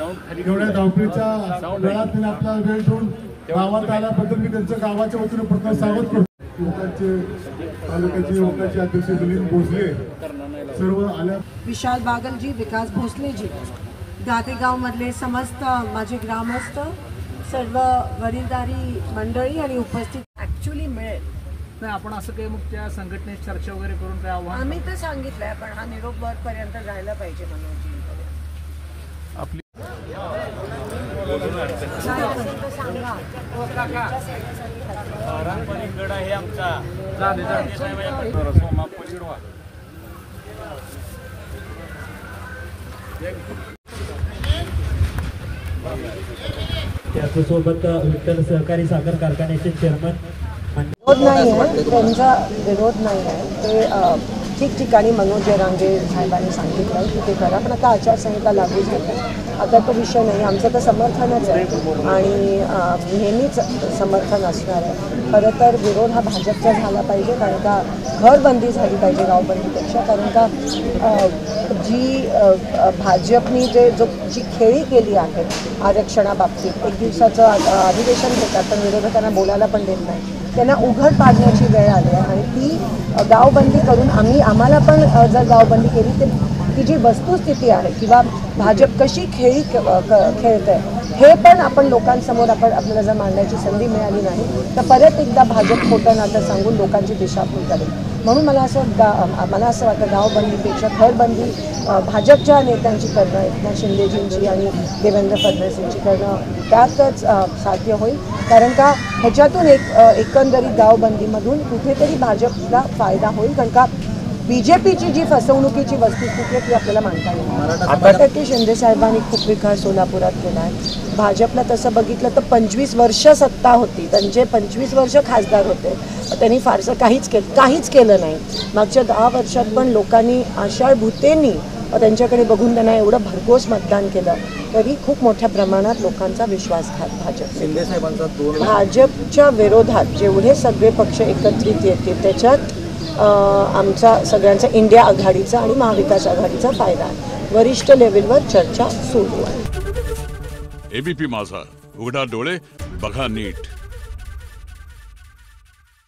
एवढ्या धावपळीच्या वेळात त्यांनी आपला वेळ ठेवून गावात आल्याबद्दल मी त्यांचं गावाच्या वतीने प्रथम स्वागत करतो। तालुक्याचे युवकाचे अध्यक्ष मिलिंद भोसले सर्व आल्या, विशाल बागलजी, विकास भोसलेजी, गातेगाव मधले समस्त माझे ग्रामस्थ, सर्व वडीलधारी मंडळी आणि उपस्थित ऍक्च्युअली मिळेल नाही। आपण असं काही मग त्या संघटनेत चर्चा वगैरे करून काय आव्हान आम्ही तर सांगितलंय, पण हा निरोप वरपर्यंत जायला पाहिजे मनोजी आपली त्याचसोबत विठ्ठल सहकारी साखर कारखान्याचे चेअरमन विरोध नाही आहे, त्यांचा विरोध नाही आहे। ते ठिकठिकाणी मनोज रांगे साहेबांनी सांगितलं की ते करा, पण आता आचारसंहिता लागू झाली, आता तो विषय नाही। आमचं तर समर्थनच आहे आणि नेहमीच समर्थन असणार आहे। खरं तर विरोध हा भाजपचा झाला पाहिजे, कारण का घरबंदी झाली पाहिजे गावबंदीपेक्षा, कारण का जी भाजपनी जी खेळी केली आहे आरक्षणाबाबतीत, एक दिवसाचं अधिवेशन घेतात पण विरोधकांना बोलायला पण देत नाही, त्यांना उघड पाडण्याची वेळ आली आहे। आणि ती गावबंदी करून आम्हाला पण जर गावबंदी केली तर ती जी वस्तुस्थिती आहे किंवा भाजप कशी खेळी खेळत आहे हे पण आपण लोकांसमोर आपल्याला जर मांडण्याची संधी मिळाली नाही तर परत एकदा भाजप खोटं नाटं सांगून लोकांची दिशाभूल करेल। म्हणून मला असं वाटतं गावबंदीपेक्षा घरबंदी भाजपच्या नेत्यांची करणं, एकनाथ शिंदेजींची आणि देवेंद्र फडणवीसांची करणं त्यातच साध्य होईल, कारण का ह्याच्यातून एकंदरीत गावबंदीमधून कुठेतरी भाजपला फायदा होईल, कारण का बीजेपीची जी फसवणुकीची वस्तुस्थिती आहे ती आपल्याला मांडता येईल। 100% शिंदे साहेबांनी खूप विकास सोलापुरात केला आहे। भाजपला तसं बघितलं तर 25 वर्ष सत्ता होती, त्यांचे 25 वर्ष खासदार होते, त्यांनी फारसं काहीच केलं नाही। मागच्या 10 वर्षात पण लोकांनी आषाढ भूतेंनी त्यांच्याकडे बघून त्यांना एवढं भरघोस मतदान केलं, तरी खूप मोठ्या प्रमाणात लोकांचा विश्वासघात भाजप शिंदे साहेबांचा भाजपच्या विरोधात जेवढे सगळे पक्ष एकत्रित येतील त्याच्यात आमचा सगळ्यांचा इंडिया आघाडीचा आणि महाविकास आघाडीचा फायदा आहे। वरिष्ठ लेवलवर चर्चा सुरू आहे। एबीपी माझा, उघडा डोळे बघा नीट।